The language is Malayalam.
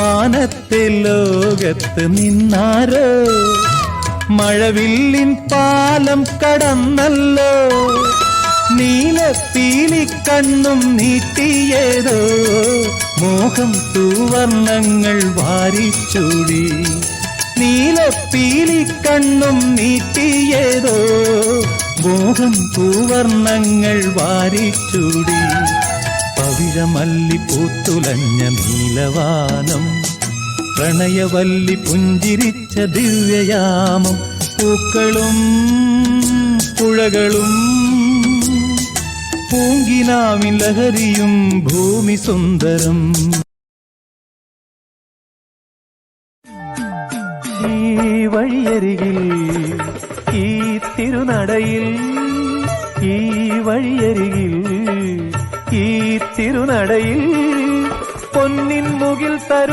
മാനത്തെ ലോകത്ത് നിന്നാരോ മഴവില്ലിൻ പാലം കടന്നല്ലോ നീലപ്പീലിക്കണ്ണും നീട്ടിയേതോ മോഹം തൂവർണ്ണങ്ങൾ വാരിച്ചൂടി നീലപ്പീലിക്കണ്ണും നീട്ടിയേതോ മോഹം തൂവർണ്ണങ്ങൾ വാരിച്ചൂടി പവിഴമല്ലി പൂത്തുലഞ്ഞ നീലവാനം പ്രണയവല്ലി പുഞ്ചിരിച്ച ദിവ്യയാമം പൂക്കളും പുഴകളും പൂങ്കിനാവിൻ ലഹരിയും ഭൂമി സുന്ദരം ഈ വഴിയരികിൽ ഈ തിരുനടയിൽ ഈ വഴിയരികിൽ ഈ തിരുനടയിൽ പൊന്നിൻ മുകിൽ തരും